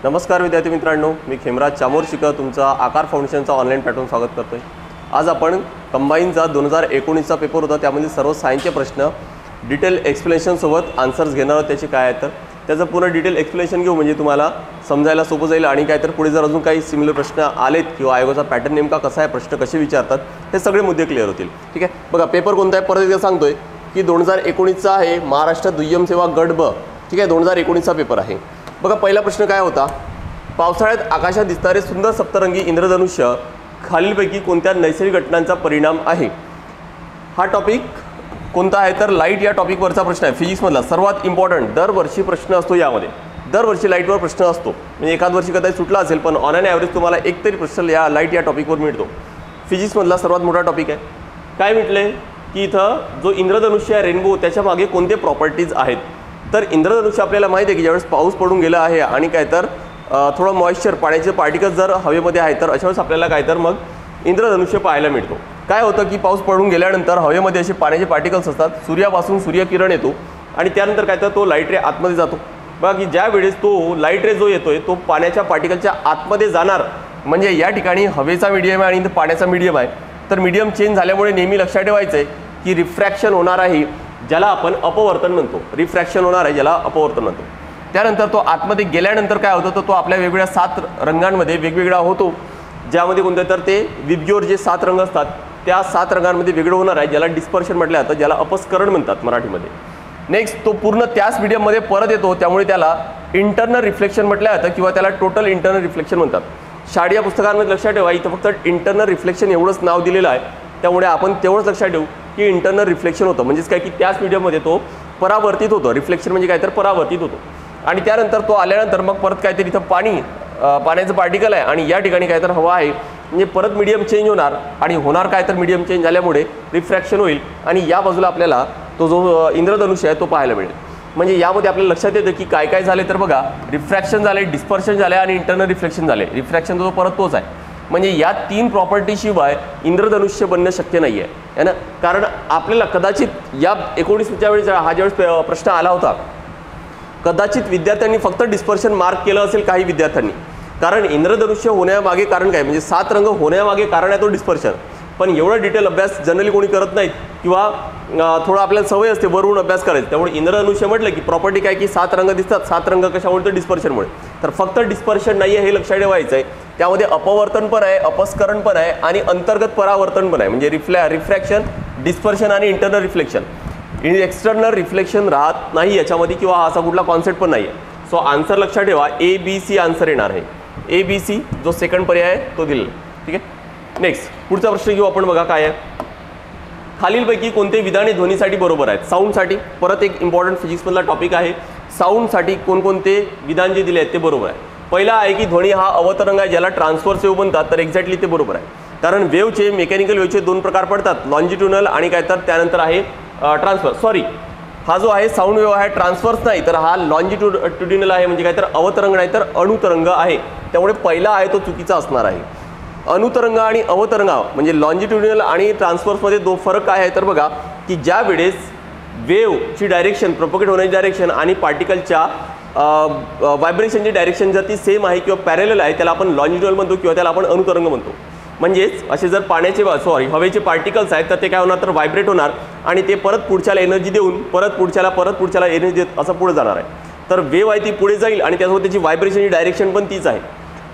नमस्कार विद्यार्थी मित्रांनो, मी खेमराज चामोरशीकर तुमचा आकार फाउंडेशनचा ऑनलाईन पॅटर्न स्वागत करतोय। आज आपण कंबाईनचा 2019चा पेपर होता, त्यामध्ये सर्व सायन्सचे प्रश्न डिटेल एक्सप्लेनेशन सोबत आन्सर्स घेणार आहोत। त्याचे काय आहे तर त्याचं पूर्ण डिटेल एक्सप्लेनेशन घेऊ, म्हणजे तुम्हाला समजायला सोपं जाईल। आणि काय तर पुढे जर अजून काही सिमिलर प्रश्न आलेत किंवा आयोगाचा पॅटर्न नेमका कसा आहे, प्रश्न कसे विचारतात, हे सगळे मुद्दे क्लिअर होतील। ठीक आहे, बघा पेपर कोणता आहे परत एकदा सांगतोय की 2019चा आहे, महाराष्ट्र दुय्यम सेवा गट ब। ठीक आहे, 2019चा पेपर आहे। बघा पहिला प्रश्न काय होता, पावसाळ्यात आकाशात दिसणारे सुंदर सप्तरंगी इंद्रधनुष्य खालीलपैकी कोणत्या नैसर्गिक घटनांचा परिणाम आहे। हा टॉपिक कोणता आहे तर लाईट या टॉपिकवरचा प्रश्न आहे, फिजिक्समधला सर्वात इम्पॉर्टंट। दरवर्षी प्रश्न असतो, यामध्ये दरवर्षी लाईटवर प्रश्न असतो, म्हणजे एखाद वर्षी कदाचित सुटला असेल पण ऑन एन ॲव्हरेज तुम्हाला एक तरी प्रश्न या लाईट या टॉपिकवर मिळतो। फिजिक्समधला सर्वात मोठा टॉपिक आहे। काय म्हटले की इथं जो इंद्रधनुष्य आहे रेनबो, त्याच्या मागे कोणते प्रॉपर्टीज आहेत। तर इंद्रधनुष्य आपल्याला माहिती आहे की ज्यावेळेस पाऊस पडून गेला आहे आणि काय तर थोडं मॉइश्चर पाण्याचे पार्टिकल्स जर हवेमध्ये आहे तर अशा वेळेस आपल्याला काय तर मग इंद्रधनुष्य पाहायला मिळतो। काय होतं की पाऊस पडून गेल्यानंतर हवेमध्ये असे पाण्याचे पार्टिकल्स असतात, सूर्यापासून सूर्यकिरण येतो आणि त्यानंतर काय तर तो लाईट रे आतमध्ये जातो। बघा की ज्या वेळेस तो लाईट रे जो येतोय तो पाण्याच्या पार्टिकलच्या आतमध्ये जाणार, म्हणजे या ठिकाणी हवेचा मीडियम आहे आणि पाण्याचा मीडियम आहे, तर मीडियम चेंज झाल्यामुळे नेहमी लक्षात ठेवायचं आहे की रिफ्रॅक्शन होणार आहे, ज्याला आपण अपवर्तन म्हणतो। रिफ्रॅक्शन होणार आहे ज्याला अपवर्तन म्हणतो। त्यानंतर तो आतमध्ये गेल्यानंतर काय होतं तर तो आपल्या वेगवेगळ्या 7 रंगांमध्ये वेगवेगळा होतो, ज्यामध्ये कोणते तर ते विब्ज्योर जे 7 रंग असतात त्या 7 रंगांमध्ये वेगळं होणार आहे, ज्याला डिस्पर्शन म्हटलं जातं, ज्याला अपस्करण म्हणतात मराठीमध्ये। नेक्स्ट तो पूर्ण त्याच मीडियममध्ये परत येतो, त्यामुळे त्याला इंटरनल रिफ्लेक्शन म्हटलं जातं किंवा त्याला टोटल इंटरनल रिफ्लेक्शन म्हणतात। शाळेच्या पुस्तकांमध्ये लक्षात ठेवा, इथं फक्त इंटरनल रिफ्लेक्शन एवढंच नाव दिलेलं आहे, त्यामुळे आपण तेवढंच लक्षात ठेवू की इंटरनल रिफ्लेक्शन होतं, म्हणजेच काय की त्याच मीडियममध्ये तो परावर्तित होतो। रिफ्लेक्शन म्हणजे काय तर परावर्तित होतो। आणि त्यानंतर तो आल्यानंतर मग परत काय तर इथं पाण्याचं पार्टिकल आहे आणि या ठिकाणी काय तर हवा आहे, म्हणजे परत मीडियम चेंज होणार आणि होणार काय तर मीडियम चेंज झाल्यामुळे रिफ्रॅक्शन होईल आणि या बाजूला आपल्याला तो जो इंद्रधनुष्य आहे तो पाहायला मिळेल। म्हणजे यामध्ये आपल्याला लक्षात येतं की काय काय झाले तर बघा, रिफ्रॅक्शन झाले, डिस्पर्शन झाले आणि इंटरनल रिफ्लेक्शन झाले। रिफ्रॅक्शन जो परत तोच आहे, म्हणजे या 3 प्रॉपर्टीशिवाय इंद्रधनुष्य बनणं शक्य नाही आहे ना। कारण आपल्याला कदाचित या 19च्या वेळेस हा ज्यावेळेस प्रश्न आला होता, कदाचित विद्यार्थ्यांनी फक्त डिस्पर्शन मार्क केलं असेल काही विद्यार्थ्यांनी, कारण इंद्रधनुष्य होण्यामागे कारण काय, म्हणजे 7 रंग होण्यामागे कारण आहे तो डिस्पर्शन। पण एवढा डिटेल अभ्यास जनरली कोणी करत नाहीत किंवा थोडा आपल्याला सवय असते वरून अभ्यास करायचं, त्यामुळे इंद्रधनुष्य म्हटलं की प्रॉपर्टी काय की 7 रंग दिसतात। 7 रंग कशामुळे तर डिस्पर्शनमुळे। तर फक्त डिस्पर्शन नाही आहे हे लक्षात ठेवायचं आहे, त्यामध्ये अपवर्तन पण आहे, अपस्करण पण आहे आणि अंतर्गत परावर्तन पण आहे, म्हणजे रिफ्रॅक्शन, डिस्पर्शन आणि इंटरनल रिफ्लेक्शन। एक्सटर्नल रिफ्लेक्शन राहत नाही याच्यामध्ये किंवा असा कुठला कॉन्सेप्ट पण नाही आहे। सो आन्सर लक्षात ठेवा, ABC आन्सर येणार आहे। ABC जो सेकंड पर्याय आहे तो दिलेला। ठीक आहे, नेक्स्ट पुढचा प्रश्न घेऊ आपण। बघा काय आहे, खालीलपैकी कोणते विधाने ध्वनीसाठी बरोबर आहेत। साऊंडसाठी परत एक इम्पॉर्टंट फिजिक्समधला टॉपिक आहे। साऊंडसाठी कोणकोणते विधान जे दिले आहेत ते बरोबर आहे। पहिला आहे की ध्वनी हा अवतरंग आहे, ज्याला ट्रान्सव्हर्स वेव्ह म्हणतात, तर एक्झॅक्टली ते बरोबर आहे। कारण वेव्हचे मेकॅनिकल वेव्हचे 2 प्रकार पडतात, लॉन्जिट्युडनल आणि काय तर त्यानंतर आहे ट्रान्सफर। सॉरी, हा जो आहे साऊंड वेव्ह आहे ट्रान्सफर्स नाही, तर हा लॉन्जिट्युडिनल आहे, म्हणजे काय तर अवतरंग नाही तर अणुतरंग आहे, त्यामुळे पहिला आहे तो चुकीचा असणार आहे। अणुतरंग आणि अवतरंग म्हणजे लॉन्जिट्युडिनल आणि ट्रान्सफर्समध्ये 2 फरक काय आहे तर बघा की ज्या वेळेस वेव्हची डायरेक्शन, प्रोपगेट होण्याची डायरेक्शन आणि पार्टिकलच्या व्हायब्रेशनची डायरेक्शन जर ती सेम आहे किंवा पॅरेलल आहे, त्याला आपण लॉन्जिट्युडिनल म्हणतो किंवा त्याला आपण अणुतरंग म्हणतो। म्हणजेच असे जर हवेचे पार्टिकल्स आहेत तर ते काय होणार तर व्हायब्रेट होणार आणि ते परत पुढच्याला एनर्जी देऊन परत पुढच्याला एनर्जी देत असं पुढे जाणार आहे। तर वेव्ह आहे ती पुढे जाईल आणि त्यासोबत त्याची व्हायब्रेशनची डायरेक्शन पण तीच आहे।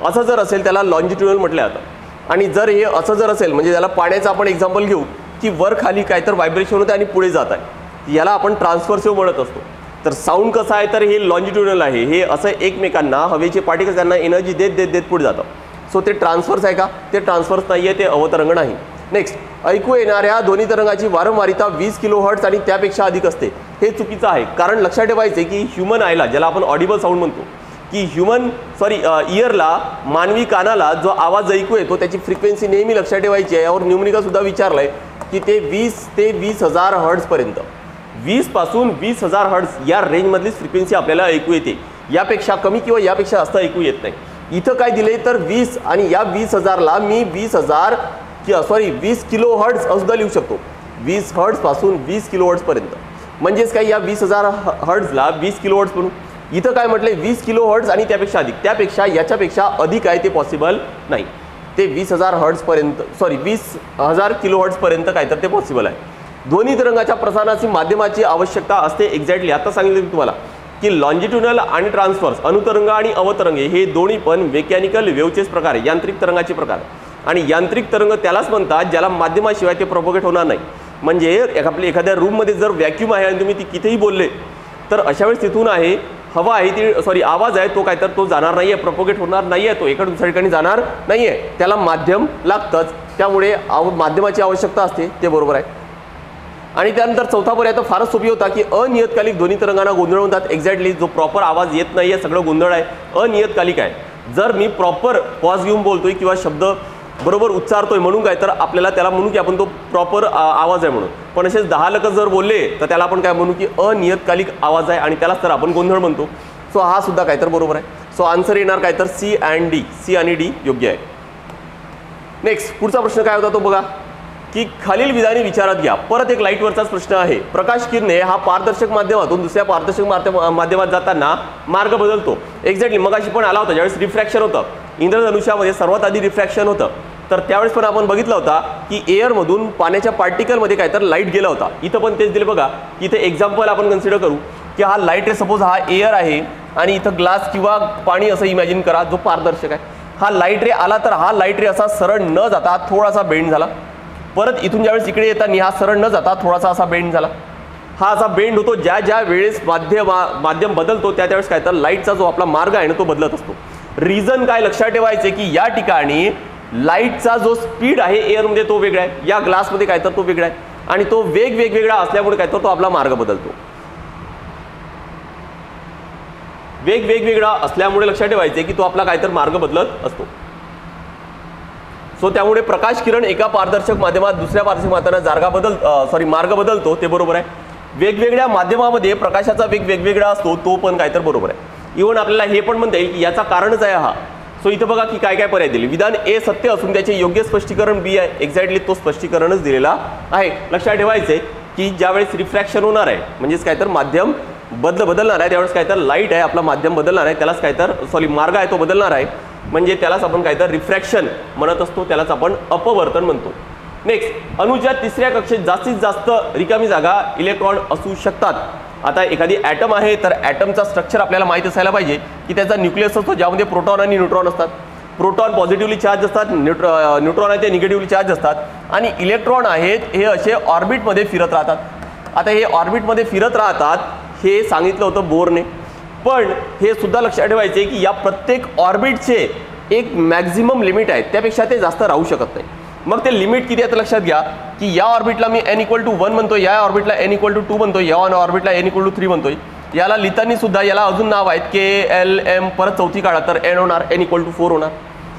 असं जर असेल त्याला लॉन्जिट्युडिनल म्हटलं जातं। आणि जर हे असं जर असेल, म्हणजे त्याला पाण्याचं आपण एक्झाम्पल घेऊ की वर खाली काय तर व्हायब्रेशन होतं आणि पुढे जात आहे, याला आपण ट्रान्सफर्स वेव्ह म्हणत असतो। तर साऊंड कसं आहे तर हे लॉन्जिट्युडिनल आहे, हे असं एकमेकांना हवेचे पार्टिकल्स त्यांना एनर्जी देत पुढे जातं। सो ते ट्रान्सफर्स आहे का, ते ट्रान्सफर्स नाही आहे, ते अवतरंग नाही। नेक्स्ट, ऐकू येणाऱ्या ध्वनी तरंगाची वारंवारिता 20 किलोहर्ट्ज आणि त्यापेक्षा अधिक असते, हे चुकीचं आहे। कारण लक्षात ठेवायचं की ह्युमन आयला, ज्याला आपण ऑडिबल साऊंड म्हणतो, की इयरला, मानवी कानाला जो आवाज ऐकू येतो त्याची फ्रिक्वेन्सी नेहमी लक्षात ठेवायची आहे। यावर न्यूमरिकल सुद्धा विचारलंय की ते 20 ते 20,000 हर्ट्झपर्यंत, 20 पासून 20,000 हर्ट्झ या रेंजमधलीच फ्रिक्वेन्सी आपल्याला ऐकू येते, यापेक्षा कमी किंवा यापेक्षा जास्त ऐकू येत नाही। इथं काय दिले तर 20 आणि या 20,000ला मी 20 किलो हर्ट्झ सुद्धा लिहू शकतो। 20 हर्ट्झ पासून 20 किलो हर्ट्झ पर्यंत, म्हणजेच काय या 20,000 हर्ट्झला 20 किलो हर्ट्झ म्हणून इथं काय म्हटलंय 20 किलो हर्ट्ज आणि त्यापेक्षा अधिक, त्यापेक्षा याच्यापेक्षा अधिक आहे ते पॉसिबल नाही. ते 20,000 हर्ट्ज पर्यंत 20,000 किलो हर्ट्ज पर्यंत काय तर ते पॉसिबल आहे. ध्वनी तरंगाच्या प्रसारणाची माध्यमाची आवश्यकता असते. एक्झॅक्टली आता सांगितलं मी तुम्हाला की लॉन्जिट्युडनल आणि ट्रान्सफर्स अनुतरंग आणि अवतरंग हे दोन्ही पण मेकॅनिकल वेव्हचेच प्रकार आहे, यांत्रिक तरंगाचे प्रकार. आणि यांत्रिक तरंग त्यालाच म्हणतात ज्याला माध्यमाशिवाय ते प्रोपोगेट होणार नाही. म्हणजे आपल्या एखाद्या रूममध्ये जर व्हॅक्यूम आहे आणि तुम्ही ती कितीही बोलले तर अशा वेळेस तिथून आहे हवा आहे ती आवाज आहे तो काय तर तो जाणार नाही आहे, प्रोपोगेट होणार नाही आहे, तो एका दुसऱ्या ठिकाणी जाणार नाही आहे, त्याला माध्यम लागतंच. त्यामुळे माध्यमाची आवश्यकता असते, ते बरोबर आहे. आणि त्यानंतर चौथा पर्याय फारच सोपी होता की अनियतकालिक ध्वनी तरंगांना गोंधळ म्हणतात. एक्झॅक्टली जो प्रॉपर आवाज येत नाही आहे सगळं गोंधळ आहे, अनियतकालिक आहे. जर मी प्रॉपर पॉज घेऊन बोलतोय किंवा शब्द बरोबर उच्चारतोय म्हणून काय तर आपल्याला त्याला म्हणू की आपण तो प्रॉपर आवाज आहे म्हणून. पण असेच 10 लकस जर बोलले तर त्याला आपण काय म्हणू की अनियतकालिक आवाज आहे आणि त्यालाच तर आपण गोंधळ म्हणतो. सो हा सुद्धा काय तर बरोबर आहे. सो आन्सर येणार काय तर सी अँड डी, सी आणि डी योग्य आहे. नेक्स्ट पुढचा प्रश्न काय होता तो बघा की खालील विधाने विचारात घ्या. परत एक लाईटवरचाच प्रश्न आहे. प्रकाश किरणे हा पारदर्शक माध्यमातून दुसऱ्या पारदर्शक माध्यमात जाताना मार्ग बदलतो. एक्झॅक्टली मगाशी पण आला होता ज्यावेळेस रिफ्रॅक्शन होतं, इंद्रधनुष्यामध्ये सर्वात आधी रिफ्रॅक्शन होतं, तर त्यावेळेस पण आपण बघितलं होता की एअरमधून पाण्याच्या पार्टिकलमध्ये काय तर लाईट गेला होता. इथं पण तेच दिले बघा. इथे एक्झाम्पल आपण कन्सिडर करू की हा लाईट रे, सपोज हा एअर आहे आणि इथं ग्लास किंवा पाणी असं इमॅजिन करा जो पारदर्शक आहे. हा लाईट रे आला तर हा लाईट रे असा सरळ न जाता थोडासा बेंड झाला. परत इथून ज्यावेळेस इकडे येताना हा सरळ न जाता थोडासा असा बेंड झाला. हा असा बेंड होतो ज्या ज्या वेळेस माध्यम बदलतो त्या त्यावेळेस काय तर लाईटचा जो आपला मार्ग आहे ना तो बदलत असतो. रिझन काय लक्षात ठेवायचे की या ठिकाणी लाईटचा जो स्पीड आहे एअरमध्ये तो वेगळा आहे, या ग्लासमध्ये काय तर तो वेगळा आहे आणि तो वेगवेगळा असल्यामुळे काय तर तो आपला मार्ग बदलतो. वेगवेगळा असल्यामुळे लक्षात ठेवायचे की तो आपला काय तर मार्ग बदलत असतो. सो त्यामुळे प्रकाश किरण एका पारदर्शक माध्यमात दुसऱ्या पारदर्शक माध्यमात मार्ग बदलतो, ते बरोबर आहे. वेगवेगळ्या माध्यमामध्ये प्रकाशाचा वेग वेगवेगळा असतो, तो पण काय तर बरोबर आहे. इव्हन आपल्याला हे पण म्हणता येईल की याचा कारणच आहे हा. सो इथं बघा की काय काय पर्याय दिले. विधान ए सत्य असून त्याचे योग्य स्पष्टीकरण बी आहे. एक्झॅक्टली तो स्पष्टीकरणच दिलेला आहे. लक्षात ठेवायचे की ज्यावेळेस रिफ्रॅक्शन होणार आहे म्हणजेच काय तर माध्यम बदलणार आहे त्यावेळेस काय तर लाईट आहे आपला माध्यम बदलणार आहे, त्यालाच काय तर मार्ग आहे तो बदलणार आहे, म्हणजे त्यालाच आपण काय तर रिफ्रॅक्शन म्हणत असतो, त्यालाच आपण अपवर्तन म्हणतो. नेक्स्ट, अणूच्या तिसऱ्या कक्षेत जास्तीत जास्त रिकामी जागा इलेक्ट्रॉन असू शकतात. आता एखादी ॲटम आहे तर ॲटमचा स्ट्रक्चर आपल्याला माहीत असायला पाहिजे की त्याचा न्यूक्लियस असतो ज्यामध्ये प्रोटॉन आणि न्यूट्रॉन असतात. प्रोटॉन पॉझिटिव्हली चार्ज असतात, न्यूट्रॉन आहे ते निगेटिव्हली चार्ज असतात आणि इलेक्ट्रॉन आहेत हे असे ऑर्बिटमध्ये फिरत राहतात. आता हे ऑर्बिटमध्ये फिरत राहतात हे सांगितलं होतं बोरने, पण हे सुद्धा लक्षात ठेवायचे की या प्रत्येक ऑर्बिटचे एक मॅक्झिमम लिमिट आहे, त्यापेक्षा ते जास्त राहू शकत नाही. मग ते लिमिट किती आहे लक्षात घ्या की या ऑर्बिटला मी n=1 म्हणतोय, या ऑर्बिटला n=2 म्हणतोय, या ऑर्बिटला n=3 म्हणतोय. याला लिहिताना सुद्धा याला अजून नाव आहेत KLM, परत चौथी काळा तर n होणार, n=4 होणार.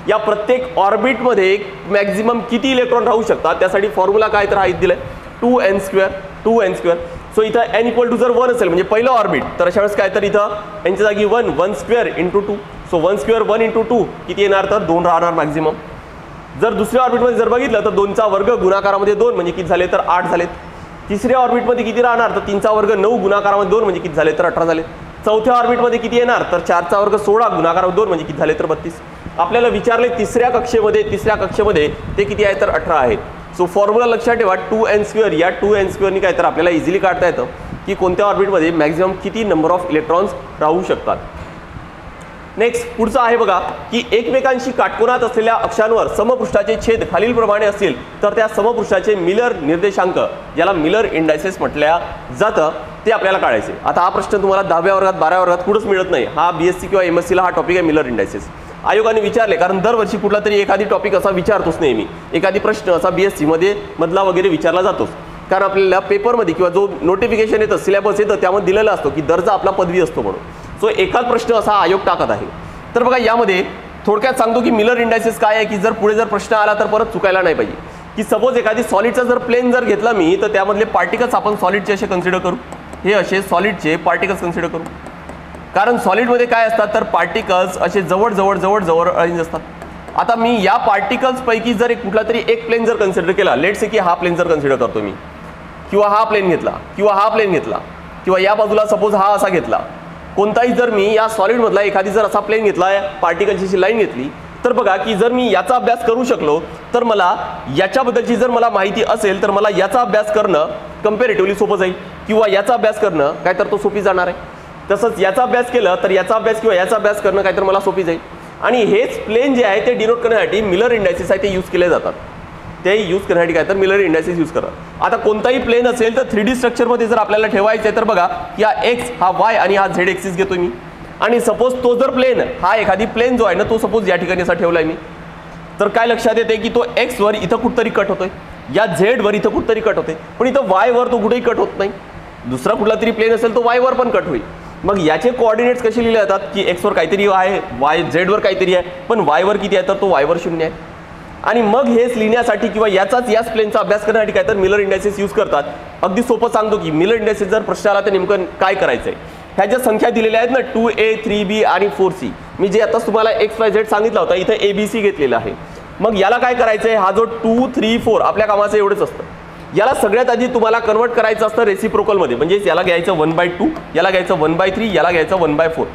या प्रत्येक ऑर्बिटमध्ये एक मॅक्झिमम किती इलेक्ट्रॉन राहू शकतात त्यासाठी फॉर्म्युला काय तर हा इथं दिलाय 2n². सो इथं n जर 1 असेल म्हणजे पहिलं ऑर्बिट तर अशा वेळेस काय तर इथं यांच्या जागी 1² × 2. सो 1² 1 × 2 किती येणार तर 2 राहणार मॅक्झिमम. जर दुसऱ्या ऑर्बिटमध्ये जर बघितलं तर 2चा वर्ग गुणाकारामध्ये 2 म्हणजे किती झाले तर 8 झालेत. तिसऱ्या ऑर्बिटमध्ये किती राहणार तर 3चा वर्ग 9 गुणाकारामध्ये 2 म्हणजे किती झाले तर 18 झाले. चौथ्या ऑर्बिटमध्ये किती येणार तर 4चा वर्ग 16 गुणाकारामध्ये 2 म्हणजे किती झाले तर 32. आपल्याला विचारले तिसऱ्या कक्षेमध्ये ते किती आहे तर 18 आहेत. सो फॉर्म्युला लक्षात ठेवा 2n². या 2n² काय तर आपल्याला इझिली काढता येतं की कोणत्या ऑर्बिटमध्ये मॅक्झिमम किती नंबर ऑफ इलेक्ट्रॉन्स राहू शकतात. नेक्स्ट पुढचं आहे बघा की एकमेकांशी काटकोनात असलेल्या अक्षांवर समपृष्ठाचे छेद खालीलप्रमाणे असतील तर त्या समपृष्ठाचे मिलर निर्देशांक ज्याला मिलर इंडायसेस म्हटल्या जातं ते आपल्याला काढायचे. आता हा प्रश्न तुम्हाला 10व्या वर्गात 12व्या वर्गात कुठंच मिळत नाही. हा BSc किंवा MScला हा टॉपिक आहे मिलर इंडायसेस. आयोगाने विचारले कारण दरवर्षी कुठला तरी एखादी टॉपिक असा विचारतोच नेहमी, एखादी प्रश्न असा BSc मध्ये मधला वगैरे विचारला जातोच. कारण आपल्याला पेपरमध्ये किंवा जो नोटिफिकेशन येतं सिलेबस येतं त्यामध्ये दिलेला असतो की दर्जा आपला पदवी असतो म्हणून. सो एकाच प्रश्न असा आयोग टाकत आहे. तर बघा यामध्ये थोडक्यात सांगतो की मिलर इंडायसेस काय आहे की जर पुढे जर प्रश्न आला तर परत चुकायला नाही पाहिजे. की सपोज एखादी सॉलिडचा जर प्लेन जर घेतला मी तर त्यामधले पार्टिकल्स आपण सॉलिडचे असे कन्सिडर करू, हे असे सॉलिडचे पार्टिकल्स कन्सिडर करू. कारण सॉलिडमध्ये काय असतात तर पार्टिकल्स असे जवळ अरेंज असतात. आता मी या पार्टिकल्स पैकी जर कुठला तरी एक प्लेन जर कन्सिडर केला, लेट्स से की हा प्लेन जर कन्सिडर करतो मी, किंवा हा प्लेन घेतला किंवा हा प्लेन घेतला किंवा या बाजूला सपोज हा असा घेतला कोणताही जर मी या सॉलिड मधला एखादी जर असा प्लेन घेतला, पार्टिकलची लाईन घेतली, तर बघा की जर मी याचा अभ्यास करू शकलो तर मला याच्याबद्दलची जर मला माहिती असेल तर मला याचा अभ्यास करणं कंपॅरेटिव्हली सोपं जाईल, किंवा याचा अभ्यास करणं काय तर तो सोपी जाणार आहे. तसंच याचा अभ्यास केलं तर याचा अभ्यास किंवा याचा अभ्यास करणं काय तर मला सोपी जाईल. आणि हेच प्लेन जे आहे ते डिनोट करण्यासाठी मिलर इंडायसिस आहे ते यूज केले जातात. ते यूज करण्यासाठी काय तर मिलर इंडायसिस यूज करतात. आता कोणताही प्लेन असेल तर 3D स्ट्रक्चरमध्ये जर आपल्याला ठेवायचं आहे तर बघा या एक्स हा वाय आणि हा झेड एक्सिस घेतोय मी, आणि सपोज तो जर प्लेन हा एखादी प्लेन जो आहे ना तो सपोज या ठिकाणी असा ठेवलाय मी, तर काय लक्षात येते की तो एक्स वर इथं कुठतरी कट होतोय, या झेड वर इथं कुठतरी कट होते, पण इथं वाय वर तो कुठेही कट होत नाही. दुसरा कुठला तरी प्लेन असेल तो वाय वर पण कट होईल. मग याचे कोऑर्डिनेट्स कसे लिहिले जातात की एक्स वर काहीतरी आहे, वाय झेड वर काहीतरी आहे, पण वाय वर किती आहे तर तो वाय वर 0 आहे. आणि मग हेच लिहिण्यासाठी किंवा याच प्लेनचा अभ्यास करण्यासाठी काय तर मिलर इंडायसिस यूज करतात. अगदी सोपं सांगतो की मिलर इंडायसिस जर प्रश्न आला तर नेमकं काय करायचंय. ह्या ज्या संख्या दिलेल्या आहेत ना 2a 3b आणि 4c, मी जे आता तुम्हाला XYZ सांगितलं होतं इथं ABC घेतलेलं आहे. मग याला काय करायचंय, हा जो 2 3 4 आपल्या कामाचं एवढंच असतं. याला सगळ्यात आधी तुम्हाला कन्वर्ट करायचं असतं रेसिप्रोकलमध्ये, म्हणजे याला घ्यायचं 1/2, याला घ्यायचं 1/3, याला घ्यायचं 1/4.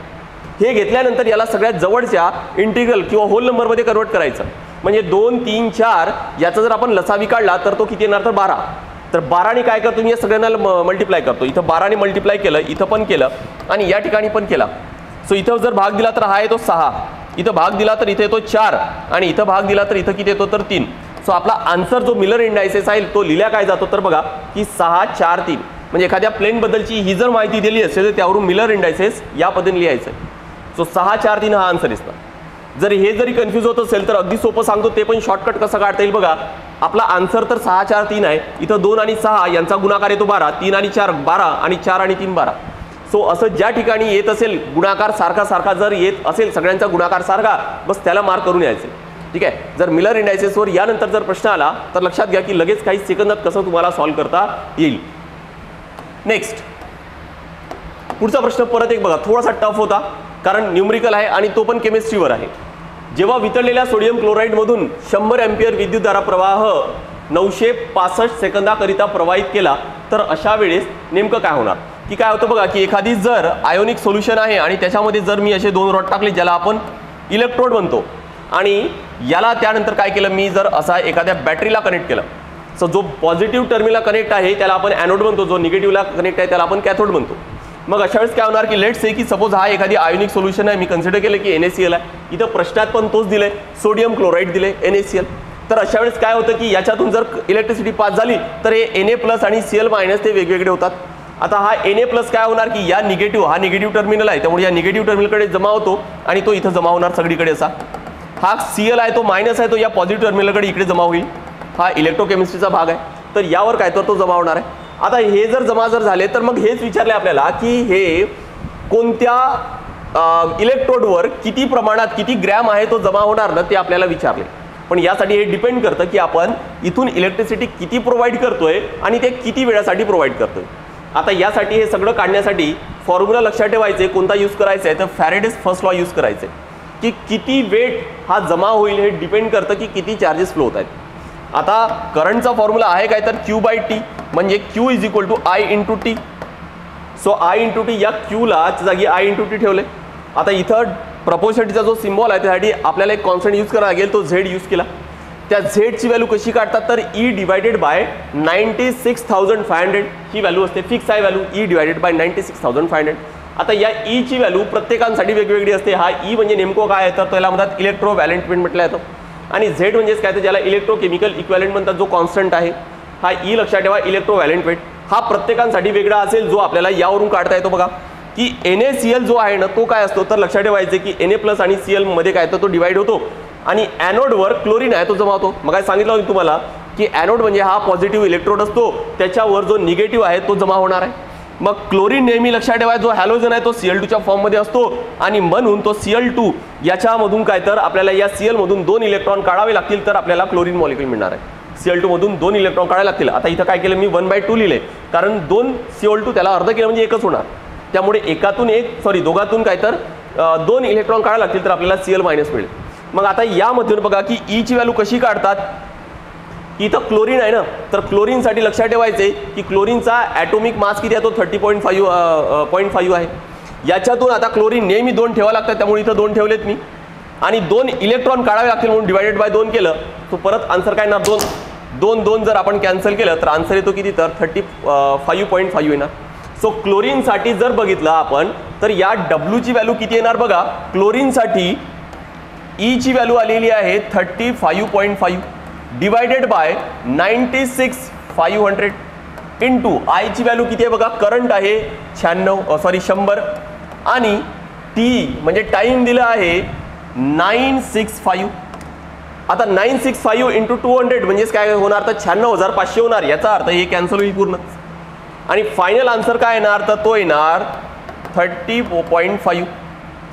हे घेतल्यानंतर याला सगळ्यात जवळच्या इंटिग्रल किंवा होल नंबरमध्ये कन्वर्ट करायचं. म्हणजे 2 3 4 याचा जर आपण लसावी काढला तर तो किती येणार तर 12. तर 12ने काय करतो मी या सगळ्यांना मल्टिप्लाय करतो. इथं 12ने मल्टिप्लाय केलं, इथं पण केलं आणि या ठिकाणी पण केला. सो इथं जर भाग दिला तर हा येतो 6, इथं भाग दिला तर इथे येतो 4 आणि इथं भाग दिला तर इथं किती येतो तर 3. सो आपला आन्सर जो मिलर इंडायसिस आहे तो लिहिला काय जातो तर बघा की 6 4 3. म्हणजे एखाद्या प्लेन बद्दलची ही जर माहिती दिली असेल तर त्यावरून मिलर इंडायसिस या पद्धतीने लिहायचं आहे. सो 6 4 3 हा आन्सर असतो. जर हे जरी कन्फ्यूज होत असेल तर अगदी सोपं सांगतो ते पण शॉर्टकट कसं काढता येईल बघा. आपला आन्सर तर 6 4 3 आहे, इथं 2 आणि 6 यांचा गुणाकार येतो 12, 3 आणि 4 12 आणि 4 आणि 3 12. सो असं ज्या ठिकाणी येत असेल गुणाकार सारखा सारखा जर येत असेल सगळ्यांचा गुणाकार सारखा, बस त्याला मार्क करून यायचे. ठीक आहे. जर मिलर इंडायसिसवर यानंतर जर प्रश्न आला तर लक्षात घ्या की लगेच काही सेकंदात कसं तुम्हाला सॉल्व्ह करता येईल. नेक्स्ट पुढचा प्रश्न परत एक बघा, थोडासा टफ होता कारण न्यूमरिकल आहे आणि तो पण केमिस्ट्रीवर आहे. जेव्हा वितळलेल्या सोडियम क्लोराईडमधून 100 अँपिअर विद्युतधारा प्रवाह 965 सेकंदाकरिता प्रवाहित केला तर अशा वेळेस नेमकं काय होणार. की काय होतं बघा की एखादी जर आयोनिक सोल्युशन आहे आणि त्याच्यामध्ये जर मी असे 2 रॉड टाकले ज्याला आपण इलेक्ट्रोड म्हणतो, आणि याला त्यानंतर काय केलं मी जर असा एखाद्या बॅटरीला कनेक्ट केलं. सो जो पॉझिटिव्ह टर्मिनलला कनेक्ट आहे त्याला आपण ॲनोड म्हणतो, जो निगेटिव्हला कनेक्ट आहे त्याला आपण कॅथोड म्हणतो. मग अशा वेळेस काय होणार की लेट्स से की सपोज हा एखादी आयोनिक सोल्युशन आहे, मी कन्सिडर केलं की NaCl आहे. इथं प्रश्नात पण तोच दिले, सोडियम क्लोराईड दिले NaCl. तर अशा वेळेस काय होतं की याच्यातून जर इलेक्ट्रिसिटी पास झाली तर हे Na+ आणि Cl- ते वेगवेगळे होतात. आता हा Na+ काय होणार की या निगेटिव्ह, हा निगेटिव्ह टर्मिनल आहे त्यामुळे या निगेटिव्ह टर्मिनलकडे जमा होतो आणि तो इथं जमा होणार सगळीकडे असा. हा Cl आहे तो मायनस आहे तो या पॉझिटिव्ह टर्मिनलकडे इकडे जमा होईल. हा इलेक्ट्रोकेमिस्ट्रीचा भाग आहे, तर यावर काय तर तो जमा होणार आहे. आता हे जर जमा जर झाले तर मग हेच विचारले आपल्याला की हे कोणत्या इलेक्ट्रोडवर किती प्रमाणात किती ग्रॅम आहे तो जमा होणार ना ते आपल्याला विचारले. पण यासाठी हे डिपेंड करतं की आपण इथून इलेक्ट्रिसिटी किती प्रोव्हाइड करतोय आणि ते किती वेळासाठी प्रोव्हाइड करतोय. आता यासाठी हे सगळं काढण्यासाठी फॉर्म्युला लक्षात ठेवायचे, कोणता यूज करायचा आहे तर फॅरेडेज फर्स्ट लॉ यूज करायचे की किती वेट हा जमा होईल हे डिपेंड करतं की किती चार्जेस फ्लो होत आहेत. आता करंटचा फॉर्म्युला आहे काय तर Q/T, म्हणजे Q = I × T. So I × T या Qला जागी I × T ठेवले. आता इथं प्रपोर्शनचा जो सिम्बॉल आहे त्यासाठी आपल्याला एक कॉन्स्टंट यूज करावा लागेल, तो Z यूज केला. त्या झेडची व्हॅल्यू कशी काढतात तर E/96,500 ही व्हॅल्यू असते, फिक्स आहे व्हॅल्यू E/96,500. आता या ईची व्हॅल्यू प्रत्येकांसाठी वेगवेगळी असते. हा ई म्हणजे नेमकं काय आहे तर त्याला म्हणतात इलेक्ट्रोव्हॅलेंट म्हटलं जातं, आणि झेड म्हणजेच काय तर ज्याला इलेक्ट्रोकेमिकल इक्विव्हॅलेंट म्हणतात, जो कॉन्स्टंट आहे. हा ई लक्षात ठेवा, इलेक्ट्रोव्हॅलेंट वेट हा प्रत्येकांसाठी वेगळा असेल, जो आपल्याला यावरून काढता येतो बघा की NaCl जो आहे ना तो काय असतो तर लक्षात ठेवायचे की Na+ आणि Cl मध्ये काय तर तो डिवाइड होतो, आणि ॲनोडवर क्लोरीन आहे तो जमा होतो. मग काय सांगितलं होतं तुम्हाला की ॲनोड म्हणजे हा पॉझिटिव्ह इलेक्ट्रोड असतो, त्याच्यावर जो निगेटिव्ह आहे तो जमा होणार आहे. मग क्लोरीन नेहमी लक्षात ठेवा जो हॅलोजन आहे तो Cl2च्या फॉर्ममध्ये असतो, आणि म्हणून तो Cl2 याच्यामधून काय तर आपल्याला या Cl मधून 2 इलेक्ट्रॉन काढावे लागतील तर आपल्याला क्लोरीन मॉलिक्यूल मिळणार आहे. Cl2 मधून 2 इलेक्ट्रॉन काढावे लागतील. आता इथं काय केलं मी 1/2 लिहिले, कारण 2 CO2 त्याला अर्ध केलं म्हणजे एकच होणार, त्यामुळे दोघातून काय तर 2 इलेक्ट्रॉन काढावे लागतील तर आपल्याला Cl- मिळेल. मग आता यामधून बघा की ईची व्हॅल्यू कशी काढतात. इथं क्लोरीन आहे ना, तर क्लोरीनसाठी लक्षात ठेवायचे की क्लोरीनचा ॲटोमिक मास किती आहे तो 30.5 आहे. याच्यातून आता क्लोरीन नेहमी 2 ठेवावं लागतात, त्यामुळे इथं 2 ठेवलेत मी, आणि 2 इलेक्ट्रॉन काढावे लागतील म्हणून डिवायडेड बाय 2 केलं, तो परत आन्सर काय येणार 2. 2 2 जर आपण कॅन्सल केलं तर आन्सर येतो किती, तर 35.5 येणार. सो क्लोरीनसाठी जर बघितलं आपण तर या W ची व्हॅल्यू किती येणार बघा. क्लोरीनसाठी E ची व्हॅल्यू आलेली आहे 35.5 डिवायडेड बाय 96,500 इंटू I ची व्हॅल्यू किती आहे बघा. करंट आहे 100 आणि T म्हणजे टाइम दिला आहे 965. आता 965 इंटू 200 म्हणजेच काय होणार, तर 96,500 होणार. याचा अर्थ हे कॅन्सल होईल पूर्ण, आणि फायनल आन्सर काय येणार, तर तो येणार 30.5.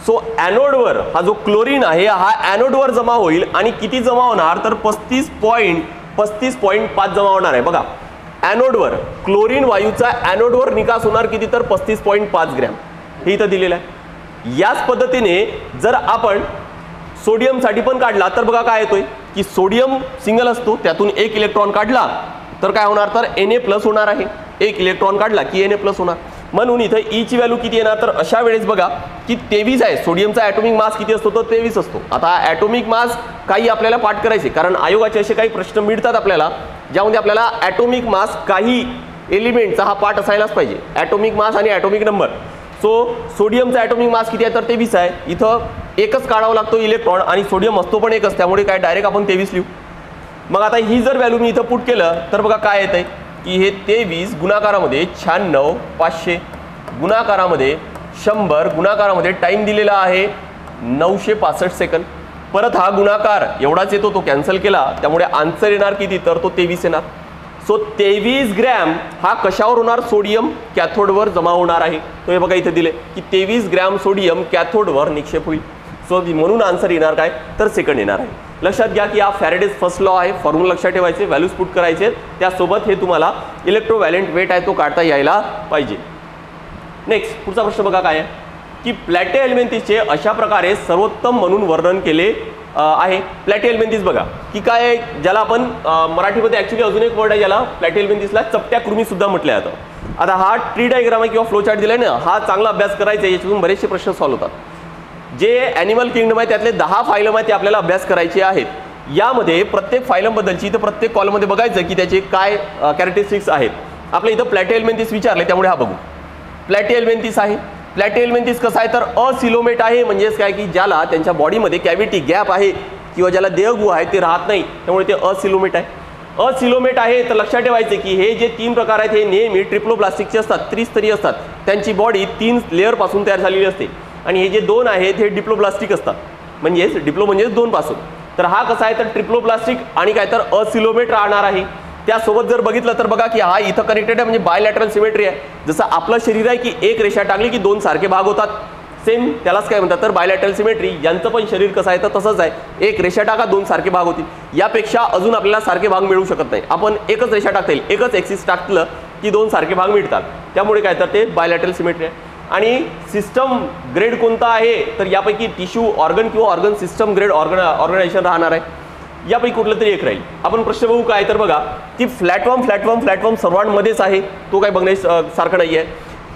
सो ॲनोडवर हा जो क्लोरीन आहे हा ॲनोडवर जमा होईल, आणि किती जमा होणार, तर 35.5 जमा होणार आहे बघा. ॲनोडवर क्लोरीन वायूचा ॲनोडवर निकास होणार किती, तर 35.5 ग्रॅम, हे इथं दिलेलं आहे. याच पद्धतीने जर आपण सोडियमसाठी पण काढला तर बघा काय येतोय की सोडियम सिंगल असतो, त्यातून 1 इलेक्ट्रॉन काढला तर काय होणार, तर Na+ होणार आहे. 1 इलेक्ट्रॉन काढला की Na+ होणार. म्हणून इथं E ची व्हॅल्यू किती येणार, तर अशा वेळेस बघा की 23 आहे. सोडियमचा ॲटॉमिक मास किती असतो, तर 23 असतो. आता ॲटॉमिक मास काही आपल्याला पाठ करायचे, कारण आयोगाचे असे काही प्रश्न मिळतात आपल्याला ज्यामध्ये आपल्याला ॲटॉमिक मास काही एलिमेंटचा हा पाठ असायलाच पाहिजे, ॲटॉमिक मास आणि ॲटॉमिक नंबर. सो सोडियमचा ॲटॉमिक मास किती आहे, तर 23 आहे. इथं एकच काढावा लागतो इलेक्ट्रॉन, आणि सोडियम असतो पण एकच, त्यामुळे काय डायरेक्ट आपण 23 लिहू. मग आता ही जर व्हॅल्यू मी इथं पुट केलं तर बघा काय येत आहे की हे 23 गुणाकारामध्ये 96,500 गुणाकारामध्ये 100 गुणाकारामध्ये टाइम दिलेला आहे 965 सेकंद. परत हा गुणाकार एवढाच येतो, तो कॅन्सल केला, त्यामुळे आन्सर येणार किती, तर तो 23 येणार. सो 23 ग्रॅम हा कशावर होणार, सोडियम कॅथोडवर जमा होणार आहे. तो हे बघा इथे दिले की 23 ग्रॅम सोडियम कॅथोडवर निक्षेप होईल. सो म्हणून आन्सर येणार काय, तर सेकंड येणार आहे. लक्षात घ्या की हा फॅरेडेज फर्स्ट लॉ आहे, फॉर्म्युला लक्षात ठेवायचे, व्हॅल्यूज पुट करायचे, त्यासोबत हे तुम्हाला इलेक्ट्रोव्हॅलेंट वेट आहे तो काढता यायला पाहिजे. नेक्स्ट पुढचा प्रश्न बघा काय आहे की प्लॅटिहेल्मिन्थसचे अशा प्रकारे सर्वोत्तम म्हणून वर्णन केले आहे. प्लॅटिहेल्मिन्थस बघा की काय आहे, ज्याला आपण मराठीमध्ये ॲक्च्युली अजून एक वर्ड आहे ज्याला प्लॅटिहेल्मिन्थसला चपट्या कृमी सुद्धा म्हटलं जातं. आता हा ट्री डायग्राम आहे किंवा फ्लो चार्ट दिलाय ना, हा चांगला अभ्यास करायचा आहे, याच्यातून बरेचसे प्रश्न सॉल्व्ह होतात. जे ॲनिमल किंगडम आहे त्यातले 10 फायलम आहेत ते आपल्याला अभ्यास करायचे आहेत. यामध्ये प्रत्येक फायलम बद्दलची इथं प्रत्येक कॉलममध्ये बघायचं की त्याचे काय कॅरेक्टरिस्टिक्स आहेत. आपल्या इथं प्लॅटिहेल्मिन्थस विचारले त्यामुळे हा बघू. प्लॅटिहेल्मिन्थस आहे. प्लॅटिहेल्मिन्थस कसं आहे तर असिलोमेट आहे, म्हणजेच काय की ज्याला त्यांच्या बॉडीमध्ये कॅव्हिटी गॅप आहे किंवा ज्याला देहगुहा आहे ते राहत नाही, त्यामुळे ते असिलोमेट आहे. असिलोमेट आहे तर लक्षात ठेवायचे की हे जे 3 प्रकार आहेत हे नेहमी ट्रिप्लोप्लास्टिकचे असतात, त्रिस्तरीय असतात. त्यांची बॉडी 3 लेअरपासून तयार झालेली असते, आणि हे जे 2 आहेत हे डिप्लोप्लास्टिक असतात, म्हणजेच डिप्लो म्हणजे 2 पासून. तर हा कसा आहे तर ट्रिप्लोप्लास्टिक आणि काय तर असिलोमेट राहणार आहे. त्यासोबत जर बघितलं तर बघा की हा इथं कनेक्टेड आहे, म्हणजे बायलॅटरल सिमेट्री आहे. जसं आपलं शरीर आहे की एक रेषा टाकली की 2 सारखे भाग होतात, सेम त्यालाच काय म्हणतात तर बायलॅटरल सिमेट्री. यांचं पण शरीर कसं आहे तर तसंच आहे, एक रेषा टाका 2 सारखे भाग होतील. यापेक्षा अजून आपल्याला सारखे भाग मिळू शकत नाही. आपण एकच रेषा टाकता येईल, एकच ॲक्सिस टाकलं की 2 सारखे भाग मिळतात, त्यामुळे काय तर ते बायलॅटरल सिमेट्री आहे. आणि सिस्टम ग्रेड कोणता आहे तर यापैकी टिश्यू ऑर्गन किंवा ऑर्गन सिस्टम ग्रेड ऑर्गनायझेशन राहणार आहे. यापैकी कुठलं तरी एक राहील. आपण प्रश्न बघू काय तर बघा की फ्लॅटवर्म सर्वांमध्येच आहे, तो काय बघण्यासारखं नाही आहे.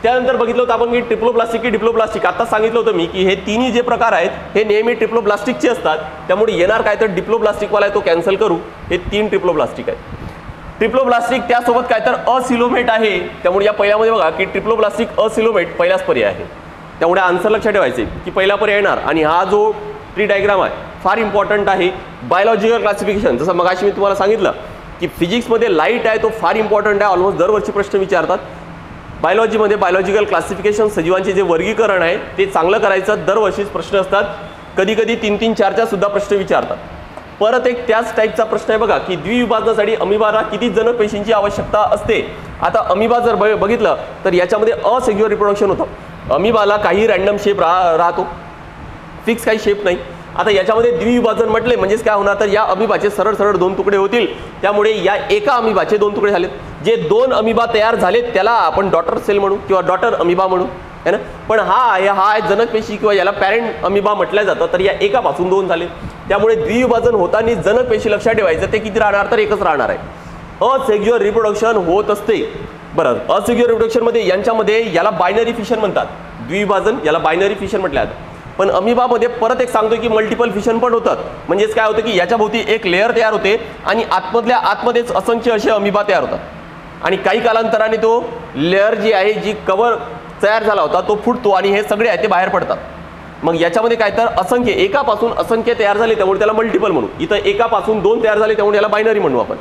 त्यानंतर बघितलं होतं आपण की ट्रिप्लोप्लास्टिक की डिप्लोप्लास्टिक. आता सांगितलं होतं मी की हे तिन्ही जे प्रकार आहेत हे नेहमी ट्रिप्लोप्लास्टिकचे असतात, त्यामुळे येणार काय तर डिप्लोप्लास्टिकवाला आहे तो कॅन्सल करू. हे 3 ट्रिप्लोप्लास्टिक आहेत. ट्रिप्लोप्लास्टिक त्यासोबत काय तर असिलोमेट आहे, त्यामुळे या पहिल्यामध्ये बघा की ट्रिप्लोप्लास्टिक असिलोमेट पहिलाच पर्याय आहे, त्यामुळे आन्सर लक्षात ठेवायचे की पहिला पर्याय येणार. आणि हा जो ट्री डायग्राम आहे फार इम्पॉर्टंट आहे. बायोलॉजिकल क्लासिफिकेशन, जसं मगाशी मी तुम्हाला सांगितलं की फिजिक्समध्ये लाईट आहे तो फार इम्पॉर्टंट आहे, ऑलमोस्ट दरवर्षी प्रश्न विचारतात. बायोलॉजीमध्ये बायोलॉजिकल क्लासिफिकेशन सजीवांचे जे वर्गीकरण आहे ते चांगलं करायचं, दरवर्षीच प्रश्न असतात. कधी कधी 3-3, 4 सुद्धा प्रश्न विचारतात. परत एक त्याच टाईपचा प्रश्न आहे बघा की द्विविभाजनासाठी अमिबाला किती जनक पेशींची आवश्यकता असते. आता अमिबा जर बघितलं तर याच्यामध्ये असेक्युअर रिप्रोडक्शन होतं. अमिबाला काही रॅन्डम शेप राहतो, फिक्स काही शेप नाही. आता याच्यामध्ये द्विविभाजन म्हटले म्हणजेच काय होणार तर या अमिबाचे सरळ सरळ 2 तुकडे होतील, त्यामुळे या एका अमिबाचे 2 तुकडे झालेत. जे 2 अमिबा तयार झालेत त्याला आपण डॉटर सेल म्हणू किंवा डॉटर अमिबा म्हणू, है ना. पण हा आहे जनकपेशी किंवा याला पॅरेंट अमिबा म्हटलं जातं. तर या एकापासून 2 झाले, त्यामुळे द्विविभाजन होताना जनकपेशी लक्षात ठेवायचं ते किती राहणार तर एकच राहणार आहे. असेक्युअर रिप्रोडक्शन होत असते. बरं, असेक्युअर रिप्रोडक्शनमध्ये यांच्यामध्ये याला बायनरी फिशन म्हणतात. द्विविभाजन, याला बायनरी फिशन म्हटलं जातं. पण अमिबामध्ये परत एक सांगतोय की मल्टिपल फिशन पण होतात. म्हणजेच काय होतं की याच्या भोवती एक लेअर तयार होते आणि आतमधल्या आतमध्येच असंख्य असे अमिबा तयार होतात आणि काही कालांतराने तो लेअर जी आहे, जी कवर तयार झाला होता, तो फुटतो आणि हे सगळे आहे ते बाहेर पडतात. मग याच्यामध्ये काय तर असंख्य, एकापासून असंख्य तयार झाले त्यामुळे त्याला मल्टिपल म्हणू. इथं एकापासून 2 तयार झाले त्यामुळे याला बायनरी म्हणू आपण.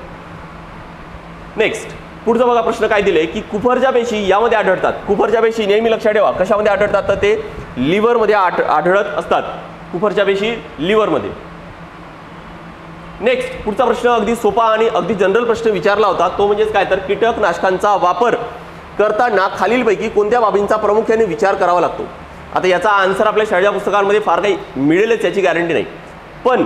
नेक्स्ट पुढचा बघा प्रश्न काय दिले की कुफरच्या पेशी यामध्ये आढळतात. कुफरच्या पेशी नेहमी लक्षात ठेवा कशामध्ये आढळतात, तर ते लिव्हरमध्ये आढळत असतात. कुफरच्या पेशी लिव्हरमध्ये. नेक्स्ट पुढचा प्रश्न अगदी सोपा आणि अगदी जनरल प्रश्न विचारला होता, तो म्हणजेच काय तर कीटकनाशकांचा वापर करताना खालीलपैकी कोणत्या बाबींचा प्रामुख्याने विचार करावा लागतो. आता याचा आन्सर आपल्या शाळेच्या पुस्तकांमध्ये फार काही मिळेलच याची गॅरंटी नाही, पण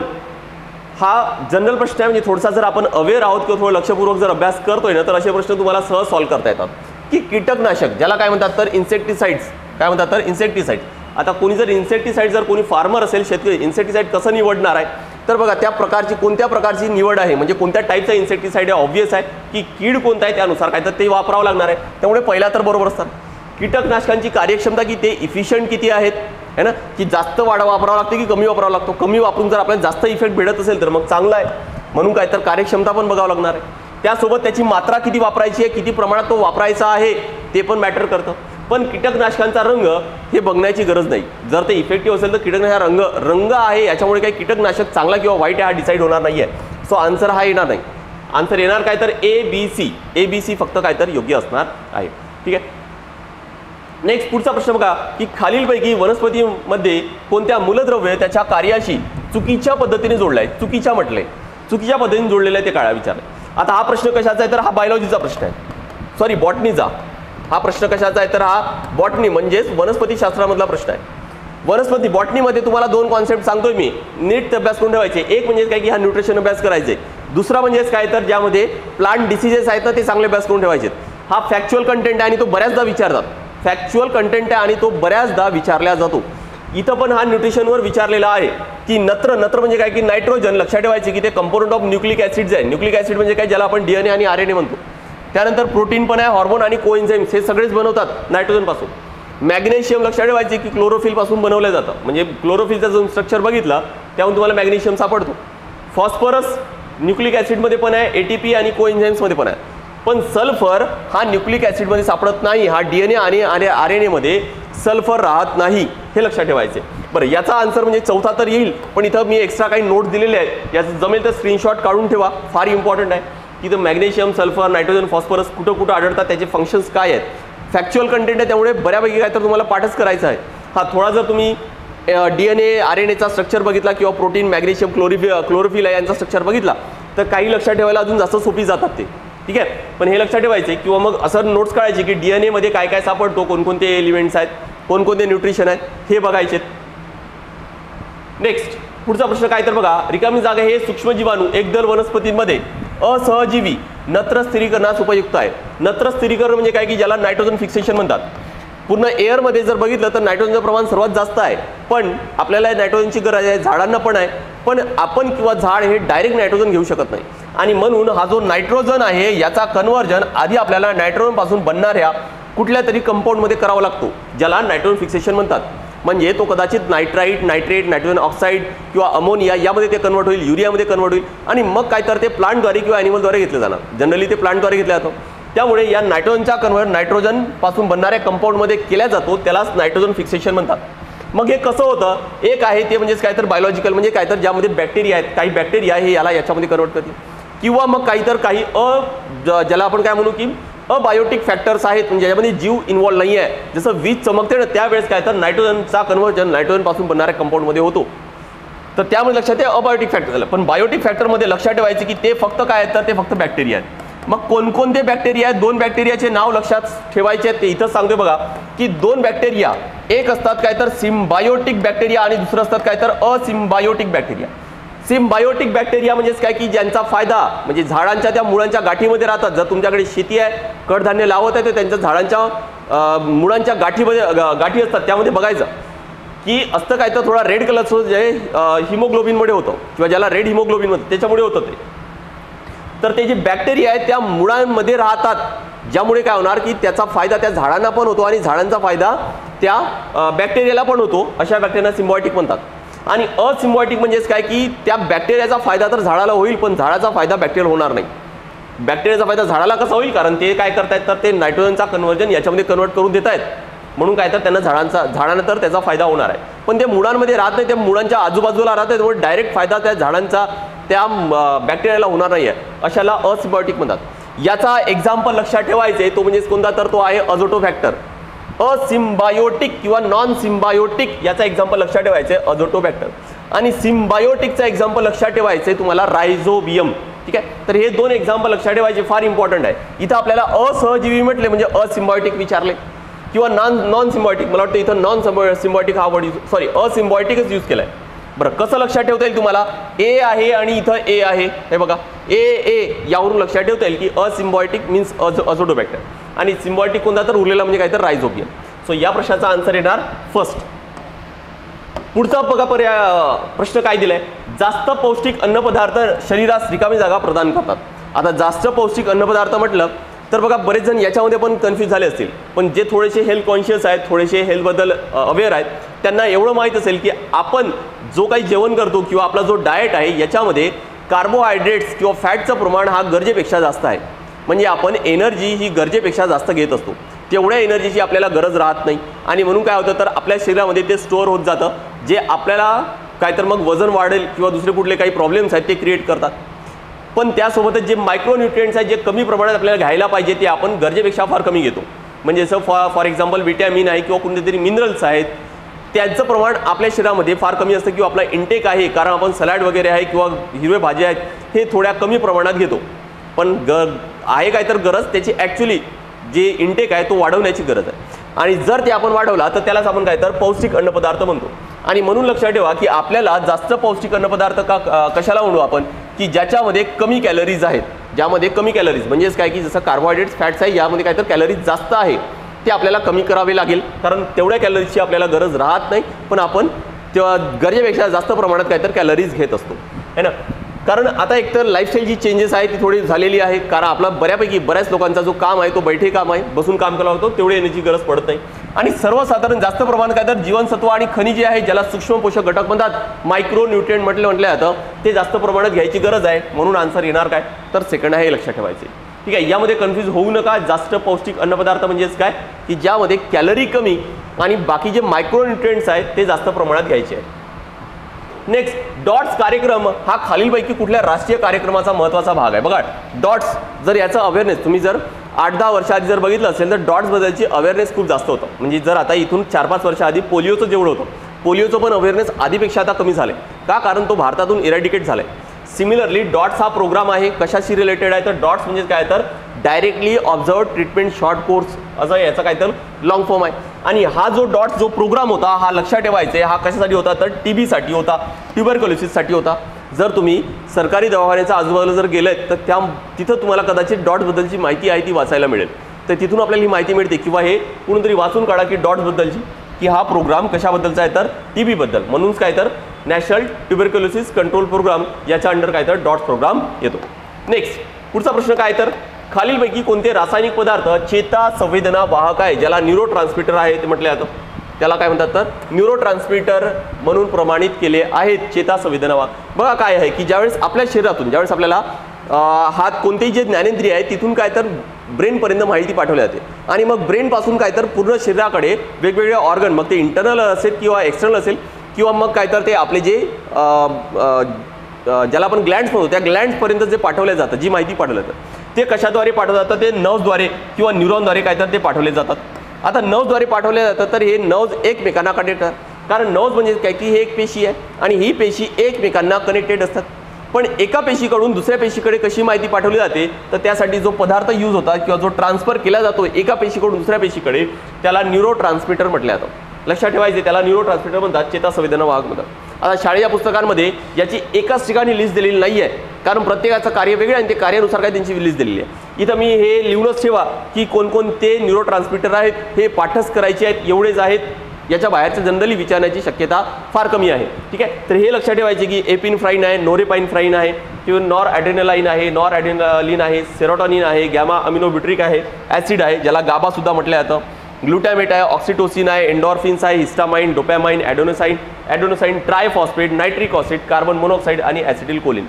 हा जनरल प्रश्न आहे. म्हणजे थोडासा जर आपण अवेअर आहोत किंवा थोडं लक्षपूर्वक जर अभ्यास करतोय ना, तर असे प्रश्न तुम्हाला सहज सॉल्व्ह करता येतात. की कीटकनाशक ज्याला काय म्हणतात तर इन्सेक्टिसाइड्स, काय म्हणतात तर इन्सेक्टिसाइड. आता कोणी जर इन्सेक्टिसाइड, जर कोणी फार्मर असेल शेतकरी, इन्सेक्टिसाइड कसं निवडणार आहे, तर बघा त्या प्रकारची कोणत्या प्रकारची निवड आहे, म्हणजे कोणत्या टाईपचा इन्सेक्टिसाइड आहे, ऑब्व्हियस आहे की कीड कोणता आहे त्यानुसार काय तर ते वापरावं लागणार आहे. त्यामुळे पहिला तर बरोबर असतात. कीटकनाशकांची कार्यक्षमता की ते इफिशियंट किती आहेत है ना, की जास्त वापरावं लागते की कमी वापरावं लागतो. कमी वापरून जर आपल्याला जास्त इफेक्ट भेटत असेल तर मग चांगला आहे, म्हणून काय तर कार्यक्षमता पण बघावं लागणार आहे. त्यासोबत त्याची मात्रा किती वापरायची आहे, किती प्रमाणात तो वापरायचा आहे ते पण मॅटर करतं. पण कीटकनाशकांचा रंग हे बघण्याची गरज नाही. जर ते इफेक्टिव्ह असेल तर कीटकनाशक रंग आहे याच्यामुळे काही कीटकनाशक चांगला किंवा वाईट आहे हा डिसाईड होणार नाही आहे. सो आन्सर हा येणार नाही. आन्सर येणार काय तर ABC फक्त काय तर योग्य असणार आहे. ठीक आहे. नेक्स्ट पुढचा प्रश्न बघा की खालीलपैकी वनस्पतीमध्ये कोणत्या मूलद्रव्य त्याच्या कार्याशी चुकीच्या पद्धतीने जोडलाय. चुकीच्या म्हटलंय, चुकीच्या पद्धतीने जोडलेलं आहे ते काळा विचारलंय. आता हा प्रश्न कशाचा आहे तर हा बायोलॉजीचा प्रश्न आहे, सॉरी बॉटनीचा. हा प्रश्न कशाचा आहे तर हा बॉटनी म्हणजेच वनस्पतीशास्त्रामधला प्रश्न आहे. वनस्पती बॉटनीमध्ये तुम्हाला 2 कॉन्सेप्ट सांगतोय मी, नीट अभ्यास करून ठेवायचे. एक म्हणजे काय की हा न्यूट्रिशन अभ्यास करायचे, दुसरा म्हणजेच काय तर ज्यामध्ये प्लांट डिसीजेस आहेत ना ते चांगले अभ्यास करून ठेवायचे. हा फॅक्च्युअल कंटेंट आहे आणि तो बऱ्याचदा विचारतात. फॅक्च्युअल कंटेंट आहे आणि तो बऱ्याचदा विचारला जातो. इथं पण हा न्यूट्रिशनवर विचारलेला आहे की नत्र म्हणजे काय की नायट्रोजन. लक्षात ठेवायचे की ते कंपोनंट ऑफ न्यूक्लिक ॲसिड्स आहे. न्यूक्लिक ॲसिड म्हणजे काय, ज्याला आपण DNA आणि RNA म्हणतो. त्यानंतर प्रोटीन पण आहे, हॉर्मोन आणि कोएन्झाइम्स हे सगळेच बनवतात नायट्रोजनपासून. मॅग्नेशियम लक्षात ठेवायचे की क्लोरोफिलपासून बनवलं जातं. म्हणजे क्लोरोफिलचा जो स्ट्रक्चर बघितला त्याहून तुम्हाला मॅग्नेशियम सापडतो. फॉस्फरस न्यूक्लिक ॲसिडमध्ये पण आहे, ATP आणि कोएन्झाइम्समध्ये पण आहे. पण सल्फर हा न्यूक्लिक ॲसिडमध्ये सापडत नाही. हा DNA आणि RNA मध्ये सल्फर राहत नाही, हे लक्षात ठेवायचे. बरं, याचा आन्सर म्हणजे चौथा तर येईल, पण इथं मी एक्स्ट्रा काही नोट दिलेले आहेत. याचं जमेल तर स्क्रीनशॉट काढून ठेवा, फार इम्पॉर्टंट आहे की तर मॅग्नेशियम, सल्फर, नायट्रोजन, फॉस्फरस कुठं कुठं आढळतात, त्याचे फंक्शन्स काय आहेत. फॅक्च्युअल कंटेंट आहे त्यामुळे बऱ्यापैकी काय तर तुम्हाला पाठच करायचा आहे. हा थोडा जर तुम्ही DNA RNAचा स्ट्रक्चर बघितला किंवा प्रोटीन, मॅग्नेशियम, क्लोरोफिल यांचा स्ट्रक्चर बघितला तर काही लक्षात ठेवायला अजून जास्त सोपी जातात ते. ठीक आहे, पण हे लक्षात ठेवायचे किंवा मग असं नोट्स काढायचे की DNA मध्ये काय काय सापडतो, कोणकोणते एलिमेंट्स आहेत, कोणकोणते न्यूट्रिशन आहेत हे बघायचे. नेक्स्ट पुढचा प्रश्न काय तर बघा, रिकामी जागा हे सूक्ष्मजीवाणू एकदल वनस्पतींमध्ये असहजीवी नत्र स्थिरीकरणास उपयुक्त आहे. नत्र स्थिरीकरण म्हणजे काय की ज्याला नायट्रोजन फिक्सेशन म्हणतात. पूर्ण एअरमध्ये जर बघितलं तर नायट्रोजनचं प्रमाण सर्वात जास्त आहे, पण आपल्याला नायट्रोजनची गरज आहे, झाडांना पण आहे. पण आपण किंवा झाड हे डायरेक्ट नायट्रोजन घेऊ शकत नाही आणि म्हणून हा जो नायट्रोजन आहे याचा कन्व्हर्जन आधी आपल्याला नायट्रोजनपासून बनणाऱ्या कुठल्या तरी कंपाऊंडमध्ये करावा लागतो, ज्याला नायट्रोजन फिक्सेशन म्हणतात. म्हणजे तो कदाचित नायट्राइट, नायट्रेट, नायट्रोजन ऑक्साईड किंवा अमोनिया यामध्ये ते कन्वर्ट होईल, युरियामध्ये कन्वर्ट होईल आणि मग काय तर ते प्लांटद्वारे किंवा ॲनिमलद्वारे घेतलं जाणार. जनरली ते प्लांटद्वारे घेतलं जातं. त्यामुळे या नायट्रोजनचा कन्वर्ट नायट्रोजनपासून बनणाऱ्या कंपाऊंडमध्ये केला जातो, त्यालाच नायट्रोजन फिक्सेशन म्हणतात. मग हे कसं होतं, एक आहे ते म्हणजेच काय तर बायोलॉजिकल, म्हणजे काय तर ज्यामध्ये बॅक्टेरिया आहेत, काही बॅक्टेरिया हे याला याच्यामध्ये कन्वर्ट करतील किंवा मग काही ज्याला आपण काय म्हणू की अबायोटिक फॅक्टर्स आहेत, म्हणजे ज्याच्यामध्ये जीव इन्व्हॉल्व नाही आहे. जसं वीज चमकते ना त्यावेळेस काय तर नायट्रोजनचा कन्व्हर्जन नायट्रोजनपासून बनणाऱ्या कंपाऊंडमध्ये होतो. तर त्यामुळे लक्षात आहे अबायोटिक फॅक्टर झालं. पण बायोटिक फॅक्टरमध्ये लक्षात ठेवायचे की ते फक्त काय आहेत तर ते फक्त बॅक्टेरिया आहेत. मग कोणकोणते बॅक्टेरिया आहेत, 2 बॅक्टेरियाचे नाव लक्षात ठेवायचे आहेत. ते इथं सांगतोय बघा की 2 बॅक्टेरिया, एक असतात काय तर सिम्बायोटिक बॅक्टेरिया आणि दुसरं असतात काय तर असिम्बायोटिक बॅक्टेरिया. सिम्बायोटिक बॅक्टेरिया म्हणजेच काय की ज्यांचा फायदा म्हणजे झाडांच्या त्या मुळांच्या गाठीमध्ये राहतात. जर तुमच्याकडे शेती आहे, कडधान्य लावत आहे तर त्यांच्या झाडांच्या मुळांच्या गाठी असतात, त्यामध्ये बघायचं की असतं काय तर थोडा रेड कलरचं जे हिमोग्लोबिनमुळे होतं किंवा ज्याला रेड हिमोग्लोबिन म्हणतात त्याच्यामुळे होतं ते. तर ते जे बॅक्टेरिया आहेत त्या मुळांमध्ये राहतात, ज्यामुळे काय होणार की त्याचा फायदा त्या झाडांना पण होतो आणि झाडांचा फायदा त्या बॅक्टेरियाला पण होतो, अशा बॅक्टेरियाला सिम्बायोटिक म्हणतात. आणि असिम्बायोटिक म्हणजेच काय की त्या बॅक्टेरियाचा फायदा तर झाडाला होईल पण झाडाचा फायदा बॅक्टेरियाला होणार नाही. बॅक्टेरियाचा फायदा झाडाला कसा होईल, कारण ते काय करतायत तर ते नायट्रोजनचा कन्व्हर्जन याच्यामध्ये कन्वर्ट करून देत आहेत, म्हणून काय तर त्यांना झाडांना तर त्याचा फायदा होणार आहे. पण ते मुळांमध्ये राहत नाही, त्या मुळांच्या आजूबाजूला राहत आहेत, त्यामुळे डायरेक्ट फायदा त्या झाडांचा त्या बॅक्टेरियाला होणार नाही आहे, अशाला असिम्बायोटिक म्हणतात. याचा एक्झाम्पल लक्षात ठेवायचे तो म्हणजे कोणता, तर तो आहे अझोटोबॅक्टर. असिम्बायोटिक किंवा नॉन सिम्बायोटिक याचा एक्झाम्पल लक्षात ठेवायचे अझोटोबॅक्टर. आणि सिम्बायोटिकचा एक्झाम्पल लक्षात ठेवायचे तुम्हाला रायझोबियम. ठीक आहे, तर हे दोन एक्झाम्पल लक्षात ठेवायचे फार इम्पॉर्टंट आहे. इथं आपल्याला असहजीवी म्हटले म्हणजे असिम्बायोटिक विचारले किंवा नॉन सिम्बायोटिक, मला वाटतं इथं नॉन सिम्बायोटिक हा वर्ड सॉरी असिम्बायोटिकच यूज केलाय. बरं, कसं लक्षात ठेवता येईल तुम्हाला, ए आहे आणि इथं ए आहे, हे बघा ए यावरून लक्षात ठेवता येईल की असिम्बायोटिक मीन्स अझोटोबॅक्टर आणि सिम्बायोटिक कोणता तर उरलेला म्हणजे काय तर रायझोबियम. सो या प्रश्नाचा आन्सर येणार फर्स्ट. पुढचा बघा प्रश्न काय दिलाय, जास्त पौष्टिक अन्नपदार्थ शरीरास रिकामी जागा प्रदान करतात. आता जास्त पौष्टिक अन्नपदार्थ म्हटलं तर बघा बरेच जण याच्यामध्ये पण कन्फ्यूज झाले असतील, पण जे थोडेसे हेल्थ कॉन्शियस आहेत, थोडेसे हेल्थबद्दल अवेअर आहेत, त्यांना एवढं माहीत असेल की आपण जो काही जेवण करतो किंवा आपला जो डाएट आहे याच्यामध्ये कार्बोहायड्रेट्स किंवा फॅटचं प्रमाण हा गरजेपेक्षा जास्त आहे. म्हणजे आपण एनर्जी ही गरजेपेक्षा जास्त घेत असतो, तेवढ्या एनर्जीची आपल्याला गरज राहत नाही आणि म्हणून काय होतं तर आपल्या शरीरामध्ये ते स्टोअर होत जातं, जे आपल्याला काय तर मग वजन वाढेल किंवा दुसरे कुठले काही प्रॉब्लेम्स आहेत ते क्रिएट करतात. पण त्यासोबतच जे मायक्रोन्यूट्रिएंट्स आहेत जे कमी प्रमाणात आपल्याला घ्यायला पाहिजे ते आपण गरजेपेक्षा फार कमी घेतो. म्हणजे जसं फॉर एक्झाम्पल विटॅमिन आहे किंवा कोणते तरी मिनरल्स आहेत, त्यांचं प्रमाण आपल्या शरीरामध्ये फार कमी असतं किंवा आपला इंटेक आहे, कारण आपण सलाड वगैरे आहे किंवा हिरवे भाज्या आहेत हे थोड्या कमी प्रमाणात घेतो. पण आहे काय तर गरज त्याची ॲक्च्युली जे इंटेक आहे तो वाढवण्याची गरज आहे आणि जर ते आपण वाढवला तर त्यालाच आपण काय तर पौष्टिक अन्नपदार्थ म्हणतो. आणि म्हणून लक्षात ठेवा की आपल्याला जास्त पौष्टिक अन्नपदार्थ कशाला म्हणू आपण, की ज्याच्यामध्ये कमी कॅलरीज आहेत, ज्यामध्ये कमी कॅलरीज म्हणजेच काय की जसं कार्बोहायड्रेट्स फॅट्स आहे यामध्ये काय तर कॅलरीज जास्त आहे ते आपल्याला कमी करावे लागेल, कारण तेवढ्या कॅलरीजची आपल्याला गरज राहत नाही, पण आपण तेव्हा गरजेपेक्षा जास्त प्रमाणात काय तर कॅलरीज घेत असतो है ना. कारण आता एकतर लाईफस्टाईल जी चेंजेस आहे ती थोडी झालेली आहे, कारण आपला बऱ्याच लोकांचा जो काम आहे तो बैठे काम आहे, बसून काम करावं लागतो, तेवढी एनर्जी गरज पडत नाही. आणि सर्वसाधारण जास्त प्रमाणात काय तर जीवनसत्व आणि खनिजे आहे ज्याला सूक्ष्म पोषक घटक म्हणतात, मायक्रो न्यूट्रिएंट म्हटलं जातं, ते जास्त प्रमाणात घ्यायची गरज आहे. म्हणून आन्सर येणार काय तर सेकंड आहे, हे लक्षात ठेवायचे. ठीक आहे, यामध्ये कन्फ्यूज होऊ नका. जास्त पौष्टिक अन्नपदार्थ म्हणजेच काय की ज्यामध्ये कॅलरी कमी आणि बाकी जे मायक्रो न्यूट्रिएंट्स आहेत ते जास्त प्रमाणात घ्यायचे आहेत. नेक्स्ट, डॉट्स कार्यक्रम हा खालीलपैकी कुठल्या राष्ट्रीय कार्यक्रमाचा महत्त्वाचा भाग आहे. बघा डॉट्स, जर याचा अवेअरनेस तुम्ही जर 8-10 वर्ष आधी जर बघितलं असेल तर डॉट्सबद्दलची अवेअरनेस खूप जास्त होतं. म्हणजे जर आता इथून 4-5 वर्ष आधी पोलिओचं जेवढं होतं, पोलिओचं पण अवेअरनेस आधीपेक्षा आता कमी झालं आहे. का, कारण तो भारतातून इरॅडिकेट झाला आहे. सिमिलरली डॉट्स हा प्रोग्राम आहे कशाशी रिलेटेड आहे तर डॉट्स म्हणजे काय तर directly observe treatment short course असं याचा काय तर लॉंग फॉर्म आहे. आणि हा जो डॉट्स जो प्रोग्राम होता हा लक्षात ठेवायचा आहे, हा कशासाठी होता तर TB साठी होता, ट्युबरक्युलोसिससाठी होता. जर तुम्ही सरकारी दवाखान्याच्या आजूबाजूला जर गेलेत तर तिथं तुम्हाला कदाचित डॉट्सबद्दलची माहिती आहे ती वाचायला मिळेल. तर तिथून आपल्याला ही माहिती मिळते किंवा हे कोणीतरी वाचून काढा की डॉट्सबद्दलची, की हा प्रोग्राम कशाबद्दलचा आहे तर TB बद्दल. म्हणून काय तर नॅशनल ट्युबरक्युलोसिस कंट्रोल प्रोग्राम याच्या अंडर काय तर डॉट्स प्रोग्राम येतो. नेक्स्ट, पुढचा प्रश्न काय तर खालीलपैकी कोणते रासायनिक पदार्थ चेता संवेदना वाहक आहे, ज्याला न्यूरोट्रान्समीटर आहे ते म्हटलं जातं, त्याला काय म्हणतात तर न्यूरोट्रान्समीटर म्हणून प्रमाणित केले आहेत चेता संवेदना वाहक. बघा काय आहे की ज्यावेळेस आपल्या शरीरातून ज्यावेळेस आपल्याला हात कोणतेही जे ज्ञानेंद्रिय आहे तिथून काय तर ब्रेनपर्यंत माहिती पाठवली जाते आणि मग ब्रेनपासून काय तर पूर्ण शरीराकडे वेगवेगळे ऑर्गन, मग ते इंटरनल असेल किंवा एक्सटर्नल असेल किंवा मग काय तर ते आपले जे ज्याला आपण ग्लँड्स म्हणतो त्या ग्लँड्सपर्यंत जे पाठवलं जातं, जी माहिती पाठवलं जातं ते कशाद्वारे पाठवलं जातं, ते नर्व्सद्वारे किंवा न्यूरॉनद्वारे काय तर ते पाठवले जातात. आता नर्व्सद्वारे पाठवले जातं तर हे नर्व्स एकमेकांना कनेक्ट करतात, कारण नर्व्स म्हणजे काय की हे एक पेशी आहे आणि ही पेशी एकमेकांना कनेक्टेड असतात. पण एका पेशीकडून दुसऱ्या पेशीकडे कशी माहिती पाठवली जाते तर त्यासाठी जो पदार्थ यूज होता किंवा जो ट्रान्सफर केला जातो एका पेशीकडून दुसऱ्या पेशीकडे त्याला न्यूरोट्रान्समीटर म्हटलं जातं. लक्षात ठेवायचे, त्याला न्यूरोट्रान्समीटर म्हणतात, चेता संवेदना वाहक म्हणतात. आता शाळेच्या पुस्तकांमध्ये याची एकाच ठिकाणी लिस्ट दिलेली नाही आहे, कारण प्रत्येकाचं कार्य वेगळं आणि ते कार्यानुसार काय त्यांची लिस्ट दिलेली आहे. इथं मी हे लिहूनच ठेवा की कोणकोणते न्यूरोट्रान्समीटर आहेत, हे पाठच करायचे आहेत, एवढेच आहेत, याच्या बाहेरचं जनरली विचारण्याची शक्यता फार कमी आहे. ठीक आहे, तर हे लक्षात ठेवायचे की एपिनफ्राईन आहे, नोरेपाइनफ्राईन आहे किंवा नॉर ॲड्रेनालाइन आहे, नॉर ॲड्रेनालिन आहे, सेरोटॉनिन आहे, गॅमा अमिनोब्युट्रिक आहे, ॲसिड आहे ज्याला गाबा सुद्धा म्हटलं जातं, ग्लुटामेट आहे, ऑक्सिटोसिन आहे, एंडॉर्फिन्स आहे, histamine, dopamine, adenosine, triphosphate, nitric oxide, carbon monoxide आणि ॲसिटिल कोलिन.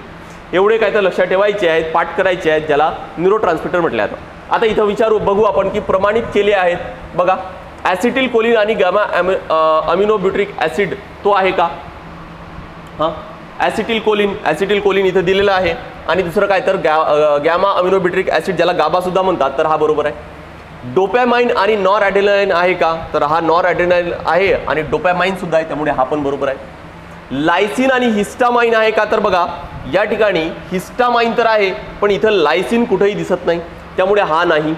एवढे काय तर लक्षात ठेवायचे आहेत, पाठ करायचे आहेत, ज्याला न्यूरोट्रान्समिटर म्हटलं जातं. आता इथं बघू आपण की प्रमाणित केले आहेत. बघा, ॲसिटिल कोलिन आणि गॅमा अमिनोब्युट्रिक ॲसिड तो आहे का? हां, ॲसिटिल कोलिन इथं दिलेलं आहे. आणि दुसरं काय तर गॅमा अमिनोब्युट्रिक ॲसिड ज्याला गाबा सुद्धा म्हणतात, तर हा बरोबर आहे. डोपॅमाइन आणि नॉर ॲड्रेनालाइन आहे का? तर हा नॉर ॲड्रेनालाइन आहे आणि डोपॅमाइन सुद्धा आहे, त्यामुळे हा पण बरोबर आहे. लायसिन आणि हिस्टामाइन आहे का? तर बघा, या ठिकाणी हिस्टामाइन तर आहे, पण इथं लायसिन कुठेही दिसत नाही, त्यामुळे हा नाही.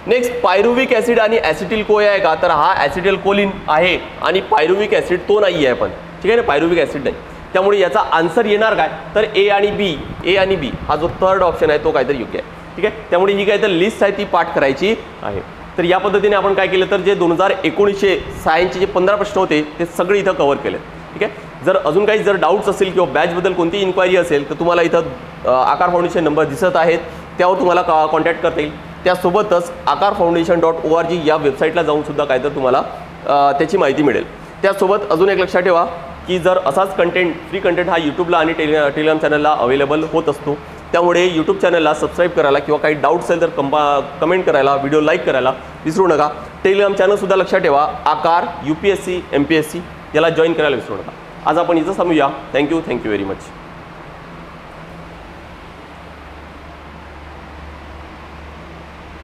नेक्स्ट, पायरुविक ॲसिड आणि ॲसिटिल कोय आहे का? तर हा ॲसिटिल कोलिन आहे आणि पायरुविक ॲसिड तो नाही आहे, पण ठीक आहे ना, पायरुविक ॲसिड नाही. त्यामुळे याचा आन्सर येणार काय? तर ए आणि बी हा जो थर्ड ऑप्शन आहे तो काहीतरी योग्य आहे. ठीक आहे, त्यामुळे ही काय तर लिस्ट आहे ती पाठ करायची आहे. तर या पद्धतीने आपण काय केलं, तर जे 2019 सायन्सचे जे 15 प्रश्न होते ते सगळे इथं कव्हर केले. ठीक आहे, जर अजून काही डाऊट्स असेल किंवा बॅचबद्दल कोणती इन्क्वायरी असेल तर तुम्हाला इथं आकार फाउंडेशन नंबर दिसत आहेत, त्यावर तुम्हाला कॉन्टॅक्ट करता येईल. त्यासोबतच akarfoundation.org या वेबसाईटला जाऊन सुद्धा काय तर तुम्हाला त्याची माहिती मिळेल. त्यासोबत अजून एक लक्षात ठेवा की जर असाच फ्री कंटेंट हा यूट्यूबला आणि टेलिग्राम चॅनलला अवेलेबल होत असतो, त्यामुळे यूट्यूब चॅनलला सबस्क्राईब करायला किंवा काही डाऊट असेल तर कमेंट करायला, व्हिडिओ लाईक करायला विसरू नका. टेलिग्राम चॅनलसुद्धा लक्षात ठेवा, आकार UPSC MPSC याला जॉईन करायला विसरू नका. आज आपण इथं थांबूया. Thank you very much.